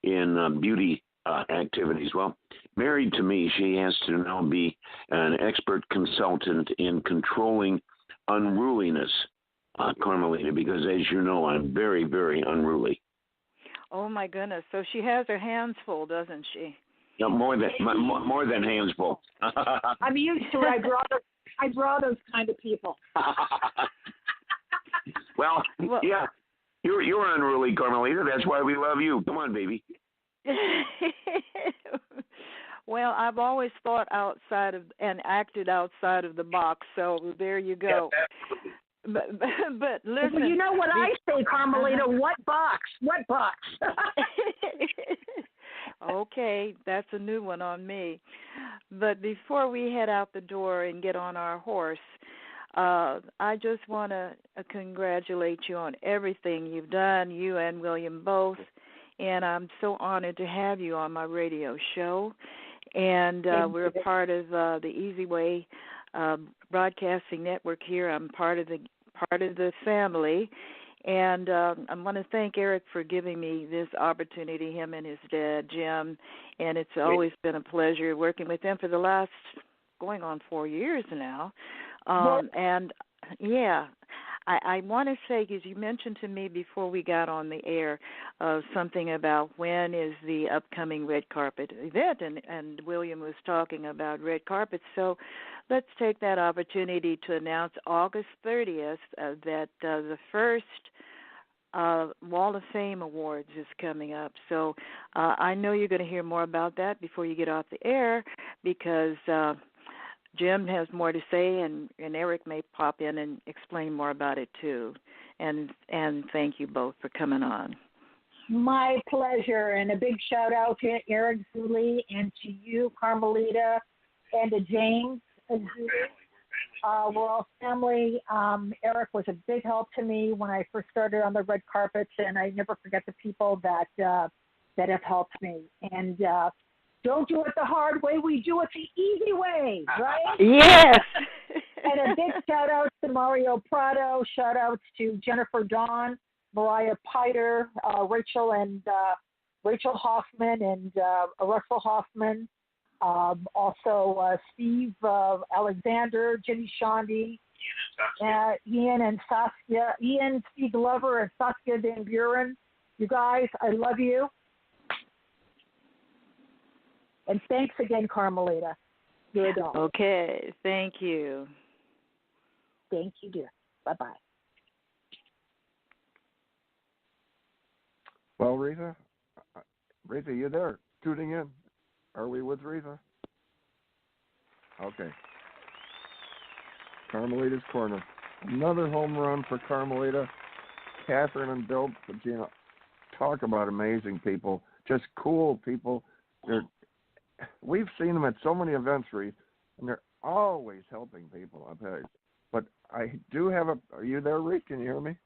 Speaker 12: in beauty activities. Well, married to me, she has to now be an expert consultant in controlling unruliness, Carmelita, because as you know, I'm very, very unruly.
Speaker 10: Oh my goodness! So she has her hands full, doesn't she?
Speaker 12: No, more than hands full.
Speaker 11: I'm used to it. I draw those kind of people.
Speaker 12: Well, yeah, you're unruly, Carmelita. That's why we love you. Come on, baby.
Speaker 10: Well, I've always thought outside of and acted outside of the box. So there you go.
Speaker 12: Yeah,
Speaker 10: but listen.
Speaker 11: Well, you know what I say, Carmelita? What box? What box?
Speaker 10: Okay, that's a new one on me. But before we head out the door and get on our horse, I just want to congratulate you on everything you've done, you and William both. And I'm so honored to have you on my radio show. And we're a part of the Easy Way Broadcasting Network here. I'm part of the family. And I want to thank Eric for giving me this opportunity, him and his dad, Jim. And it's always been a pleasure working with them for the last going on 4 years now. And, yeah, I want to say, because you mentioned to me before we got on the air something about when is the upcoming red carpet event, and William was talking about red carpets. So let's take that opportunity to announce August 30th that the first Wall of Fame Awards is coming up. So I know you're going to hear more about that before you get off the air, because Jim has more to say, and Eric may pop in and explain more about it too. And thank you both for coming on.
Speaker 11: My pleasure, and a big shout out to Eric Zuley and to you, Carmelita, and to James Zuley. We're all family. Eric was a big help to me when I first started on the red carpets, and I never forget the people that have helped me. And don't do it the hard way. We do it the easy way, right?
Speaker 10: Yes.
Speaker 11: And a big shout out to Mario Prado. Shout outs to Jennifer Dawn, Mariah Piter, Rachel Hoffman, and Russell Hoffman. Also Steve Alexander, Jimmy Shondi, Ian and Saskia, Ian, Steve Glover, and Saskia Van Buren. You guys, I love you. And thanks again, Carmelita. You're a doll.
Speaker 10: Okay, thank you.
Speaker 11: Thank you, dear. Bye-bye.
Speaker 3: Well, Reatha, you there? Tuning in? Are we with Reatha? Okay. Carmelita's Corner. Another home run for Carmelita. Katherin and Bill Pacino. Talk about amazing people. Just cool people. We've seen them at so many events, Reatha, and they're always helping people. I've heard. But I do have are you there, Reatha? Can you hear me?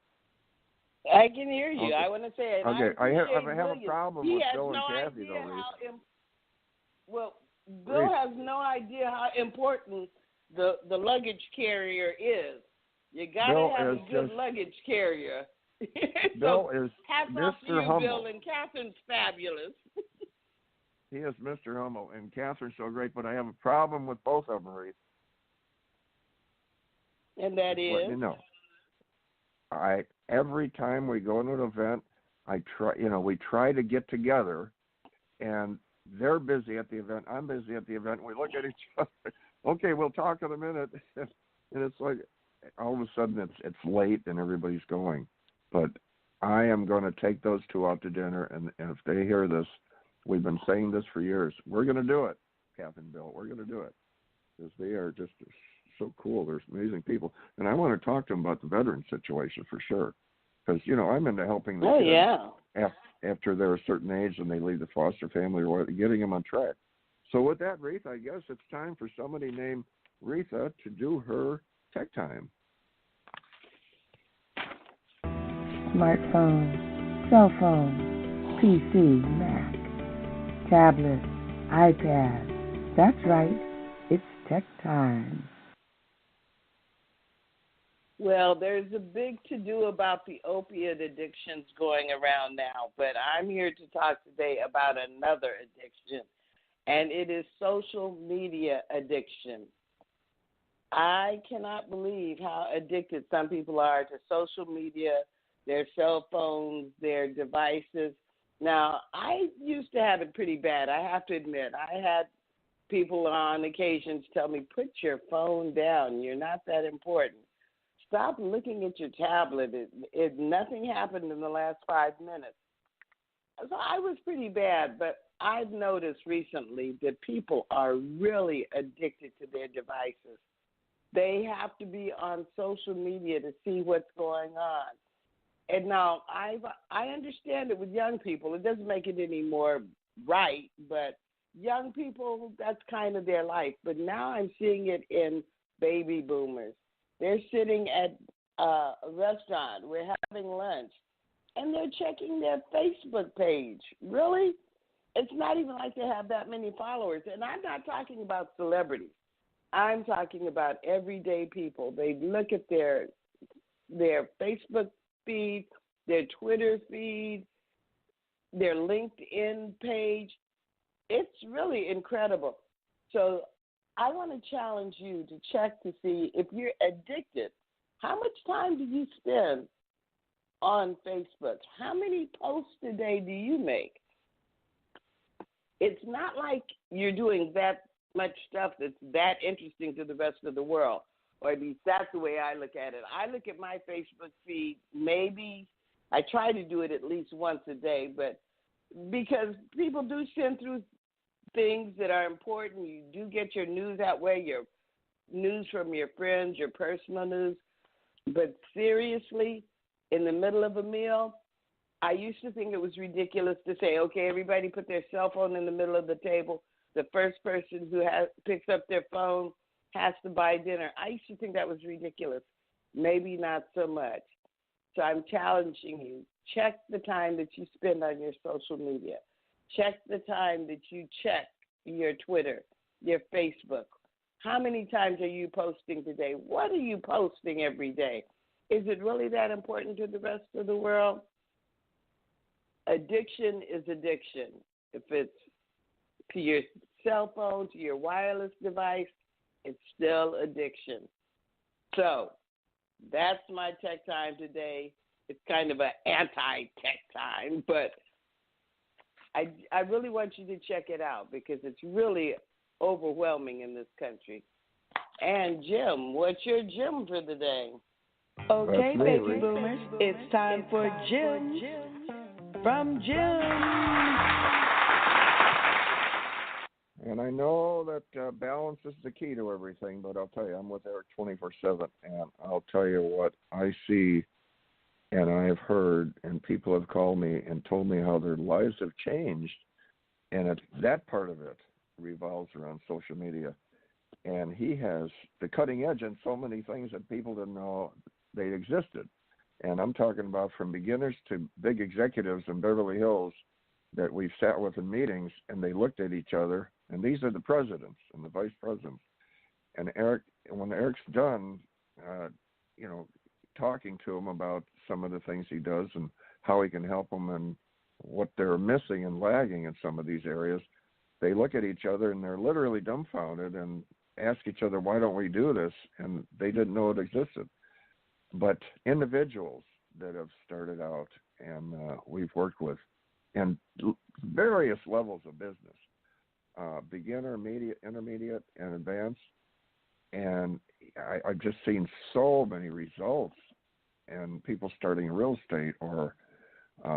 Speaker 4: I can hear you.
Speaker 3: Okay.
Speaker 4: I want to say it.
Speaker 3: Okay. I have a
Speaker 4: William.
Speaker 3: problem
Speaker 4: He
Speaker 3: with
Speaker 4: has
Speaker 3: Bill
Speaker 4: no
Speaker 3: and Kathy,
Speaker 4: idea
Speaker 3: though, Reatha.
Speaker 4: Well, Bill has no idea how important the luggage carrier is. You got to have a good luggage carrier.
Speaker 3: Bill is
Speaker 4: hats
Speaker 3: Mr.
Speaker 4: off to you,
Speaker 3: Humble.
Speaker 4: Bill, and Catherine's fabulous.
Speaker 3: He is Mr. Humble, and Katherine's so great, but I have a problem with both of them, Reatha.
Speaker 4: And that is?
Speaker 3: Let you know. Every time we go to an event, we try to get together, and they're busy at the event, I'm busy at the event, we look at each other, okay, we'll talk in a minute, and it's like, all of a sudden it's late and everybody's going. But I am going to take those two out to dinner, and if they hear this, we've been saying this for years, we're going to do it, Kath and Bill, we're going to do it, because they are just so cool. There's amazing people. And I want to talk to them about the veteran situation for sure. Because, I'm into helping the kids after they're a certain age and they leave the foster family or whatever, getting them on track. So with that, Reatha, I guess it's time for somebody named Reatha to do her tech time.
Speaker 13: Smartphone, cell phone, PC, Mac, tablet, iPad. That's right. It's tech time.
Speaker 4: Well, there's a big to-do about the opiate addictions going around now, but I'm here to talk today about another addiction, and it is social media addiction. I cannot believe how addicted some people are to social media, their cell phones, their devices. Now, I used to have it pretty bad. I have to admit, I had people on occasions tell me, put your phone down. You're not that important. Stop looking at your tablet. Nothing happened in the last 5 minutes. So I was pretty bad, but I've noticed recently that people are really addicted to their devices. They have to be on social media to see what's going on. And now I understand it with young people. It doesn't make it any more right, but young people, that's kind of their life. But now I'm seeing it in baby boomers. They're sitting at a restaurant. We're having lunch, and they're checking their Facebook page. Really? It's not even like they have that many followers. And I'm not talking about celebrities. I'm talking about everyday people. They look at their Facebook feed, their Twitter feed, their LinkedIn page. It's really incredible. So I want to challenge you to check to see if you're addicted. How much time do you spend on Facebook? How many posts a day do you make? It's not like you're doing that much stuff that's that interesting to the rest of the world, or at least that's the way I look at it. I look at my Facebook feed, maybe I try to do it at least once a day, but because people do send through things that are important, you do get your news that way, your news from your friends, your personal news. But seriously, in the middle of a meal, I used to think it was ridiculous to say, okay, everybody put their cell phone in the middle of the table. The first person who picks up their phone has to buy dinner. I used to think that was ridiculous. Maybe not so much. So I'm challenging you. Check the time that you spend on your social media. Check the time that you check your Twitter, your Facebook. How many times are you posting today? What are you posting every day? Is it really that important to the rest of the world? Addiction is addiction. If it's to your cell phone, to your wireless device, it's still addiction. So that's my tech time today. It's kind of an anti-tech time, but I really want you to check it out because it's really overwhelming in this country. And Jim, what's your Jim for the day?
Speaker 2: Okay, baby boomers, it's time for Jim from Jim.
Speaker 3: And I know that balance is the key to everything, but I'll tell you, I'm with Eric 24/7, and I'll tell you what I see and I have heard, and people have called me and told me how their lives have changed, and that part of it revolves around social media. And he has the cutting edge on so many things that people didn't know they existed. And I'm talking about from beginners to big executives in Beverly Hills that we've sat with in meetings, and they looked at each other, and these are the presidents and the vice presidents. And when Eric's done, talking to him about some of the things he does and how he can help them and what they're missing and lagging in some of these areas, they look at each other and they're literally dumbfounded and ask each other, why don't we do this? And they didn't know it existed. But individuals that have started out and we've worked with and various levels of business, beginner, intermediate, and advanced, and I've just seen so many results and people starting real estate or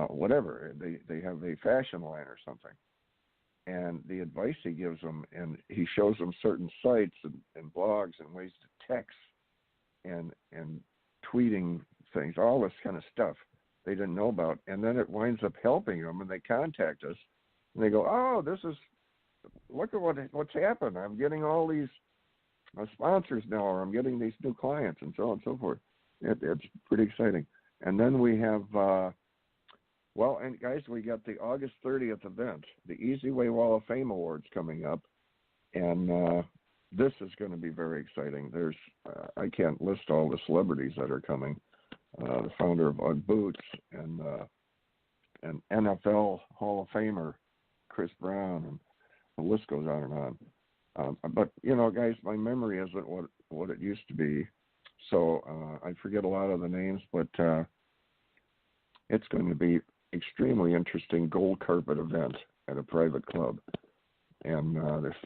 Speaker 3: whatever. They have a fashion line or something. And the advice he gives them, and he shows them certain sites and blogs and ways to text and tweeting things, all this kind of stuff they didn't know about. And then it winds up helping them, and they contact us, and they go, oh, look at what's happened. I'm getting all these sponsors now, or I'm getting these new clients, and so on and so forth. It's pretty exciting. And then we have, and guys, we got the August 30th event, the Easy Way Wall of Fame Awards coming up, and this is going to be very exciting. There's, I can't list all the celebrities that are coming. The founder of UGG Boots and an NFL Hall of Famer, Chris Brown, and the list goes on and on. But, guys, my memory isn't what what it used to be. So I forget a lot of the names, but it's going to be extremely interesting gold carpet event at a private club. And there's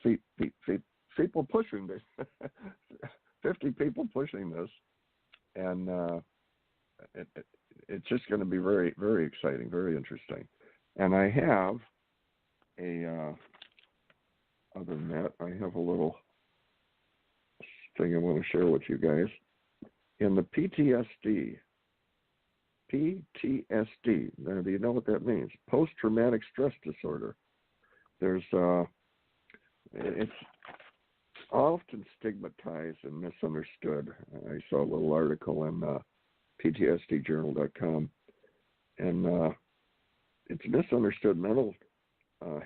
Speaker 3: people pushing this, 50 people pushing this. And it's just going to be very, very exciting, very interesting. And I have other than that, I have a little thing I want to share with you guys. In the PTSD, now do you know what that means? Post-traumatic stress disorder. There's, it's often stigmatized and misunderstood. I saw a little article in PTSDjournal.com, and it's misunderstood mental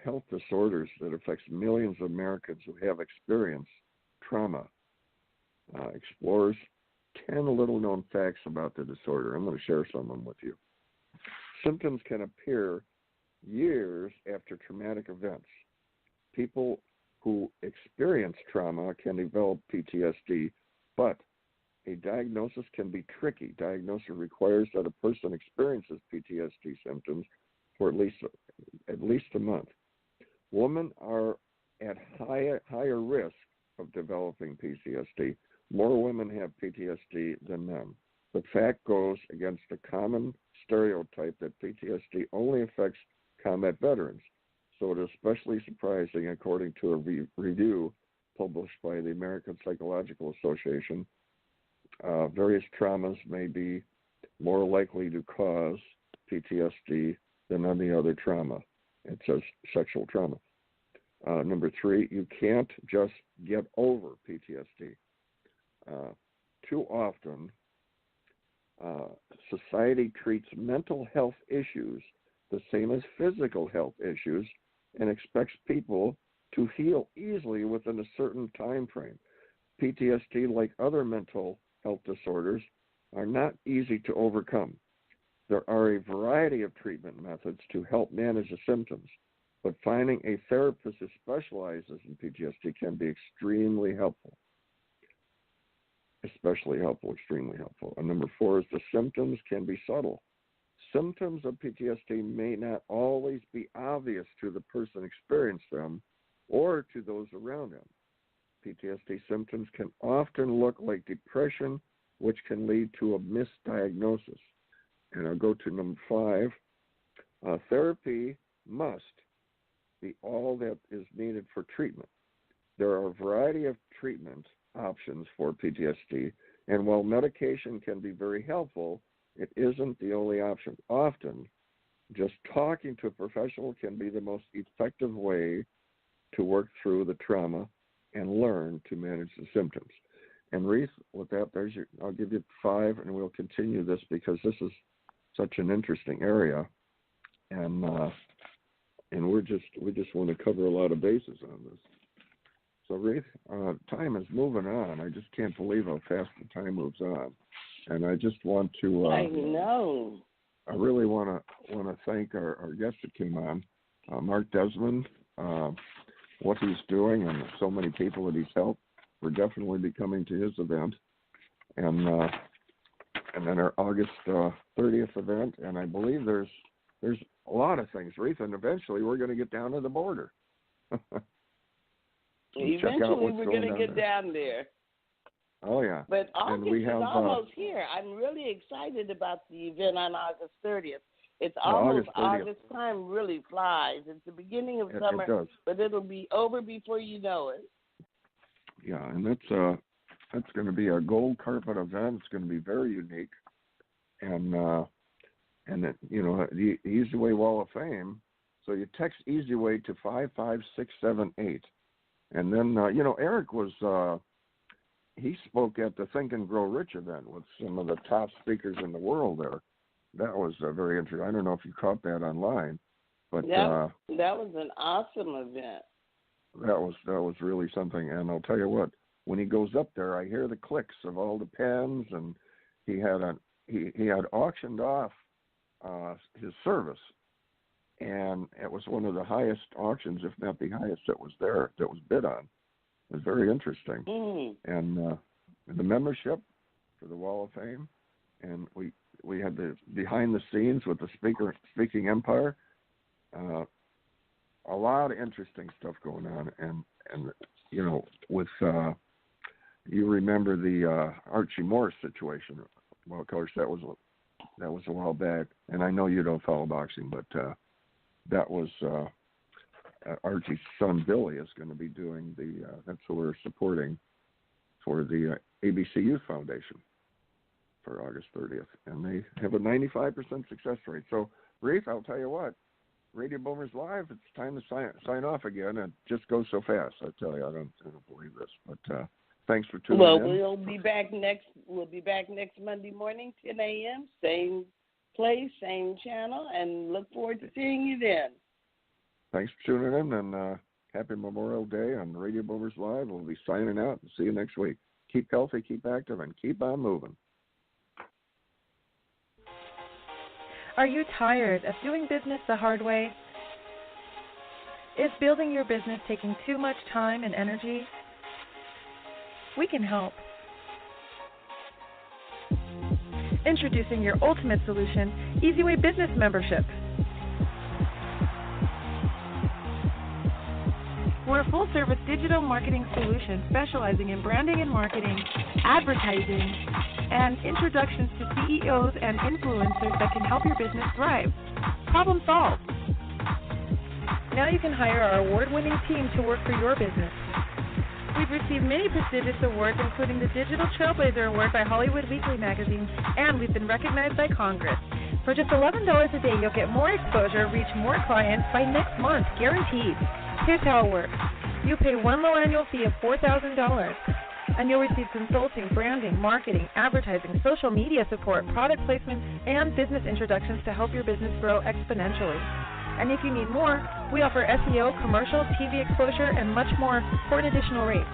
Speaker 3: health disorders that affects millions of Americans who have experienced trauma. Explores 10 little-known facts about the disorder. I'm going to share some of them with you. Symptoms can appear years after traumatic events. People who experience trauma can develop PTSD, but a diagnosis can be tricky. Diagnosis requires that a person experiences PTSD symptoms for at least a month. Women are at higher risk of developing PTSD. More women have PTSD than men. The fact goes against the common stereotype that PTSD only affects combat veterans. So it is especially surprising, according to a review published by the American Psychological Association, various traumas may be more likely to cause PTSD than any other trauma. It says sexual trauma. Number 3, you can't just get over PTSD. Too often, society treats mental health issues the same as physical health issues and expects people to heal easily within a certain time frame. PTSD, like other mental health disorders, are not easy to overcome. There are a variety of treatment methods to help manage the symptoms, but finding a therapist who specializes in PTSD can be extremely helpful. Especially helpful, extremely helpful. And number 4 is the symptoms can be subtle. Symptoms of PTSD may not always be obvious to the person experiencing them or to those around him. PTSD symptoms can often look like depression, which can lead to a misdiagnosis. And I'll go to number 5. Therapy must be all that is needed for treatment. There are a variety of treatment options for PTSD, and while medication can be very helpful, it isn't the only option. Often, just talking to a professional can be the most effective way to work through the trauma and learn to manage the symptoms. And Reatha, with that, I'll give you 5, and we'll continue this because this is such an interesting area, and we just want to cover a lot of bases on this. So, Reatha, time is moving on. I just can't believe how fast the time moves on, and I just want to.
Speaker 4: I know.
Speaker 3: I really want to thank our guest that came on, Mark Desmond, what he's doing, and so many people that he's helped. We're definitely be coming to his event, and then our August 30th event, and I believe there's a lot of things, Reatha, and eventually we're going to get down to the border.
Speaker 4: Eventually, we're going to get down there.
Speaker 3: Oh, yeah.
Speaker 4: But August is almost here. I'm really excited about the event on August 30th. It's almost August time really flies. It's the beginning of summer, but it'll be over before you know it.
Speaker 3: Yeah, and that's going to be a gold carpet event. It's going to be very unique. And it, the Easy Way Wall of Fame. So you text Easy Way to 55678. And then, Eric was, he spoke at the Think and Grow Rich event with some of the top speakers in the world there. That was very interesting. I don't know if you caught that online, but
Speaker 4: that was an awesome event.
Speaker 3: That was really something. And I'll tell you what, when he goes up there, I hear the clicks of all the pens, and he had auctioned off his service. And it was one of the highest auctions, if not the highest, that was bid on. It was very interesting.
Speaker 4: Mm.
Speaker 3: And the membership for the Wall of Fame, and we had the behind the scenes with the speaking empire. A lot of interesting stuff going on, and you know, with you remember the Archie Morris situation. Well, of course, that was a while back, and I know you don't follow boxing, but that was Archie's son Billy is going to be doing that's who we're supporting for the ABC Youth Foundation for August 30th, and they have a 95% success rate. So, Reatha, I'll tell you what, Radio Boomers Live, it's time to sign off again. It just goes so fast. I tell you, I don't believe this, but thanks for tuning in.
Speaker 4: Well, we'll be back next Monday morning, 10 a.m., same place, same channel, and look forward to seeing you then.
Speaker 3: Thanks for tuning in, and happy Memorial Day on Radio Boomers Live. We'll be signing out and see you next week. Keep healthy, keep active, and keep on moving.
Speaker 5: Are you tired of doing business the hard way? Is building your business taking too much time and energy? We can help. Introducing your ultimate solution, EasyWay Business Membership. We're a full-service digital marketing solution specializing in branding and marketing, advertising, and introductions to CEOs and influencers that can help your business thrive. Problem solved. Now you can hire our award-winning team to work for your business. We've received many prestigious awards, including the Digital Trailblazer Award by Hollywood Weekly magazine, and we've been recognized by Congress. For just $11 a day, you'll get more exposure, reach more clients by next month, guaranteed. Here's how it works. You pay one low annual fee of $4,000, and you'll receive consulting, branding, marketing, advertising, social media support, product placement, and business introductions to help your business grow exponentially. And if you need more, we offer SEO, commercial, TV exposure, and much more for an additional rate.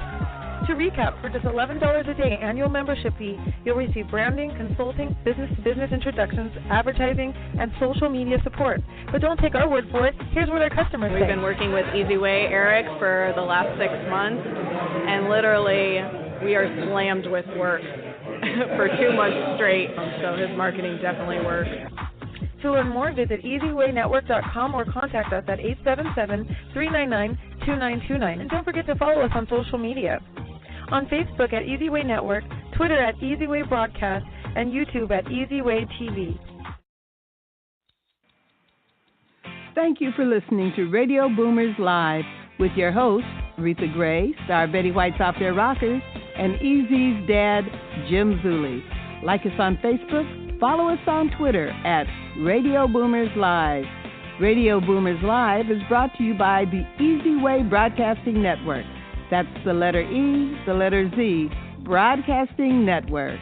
Speaker 5: To recap, for just $11 a day annual membership fee, you'll receive branding, consulting, business-to-business introductions, advertising, and social media support. But don't take our word for it. Here's what our customers say.
Speaker 6: We've been working with EasyWay, Eric, for the last 6 months, and literally we are slammed with work for 2 months straight, so his marketing definitely works.
Speaker 5: To learn more, visit EasyWayNetwork.com or contact us at 877-399-2929. And don't forget to follow us on social media. On Facebook at EasyWay Network, Twitter at EasyWay Broadcast, and YouTube at EasyWay TV.
Speaker 2: Thank you for listening to Radio Boomers Live with your hosts, Reatha Gray, star Betty White's Off Their Rockers, and Easy's dad, Jim Zuley. Like us on Facebook, follow us on Twitter at Radio Boomers Live. Radio Boomers Live is brought to you by the EasyWay Broadcasting Network. That's the letter E, the letter Z, Broadcasting Network.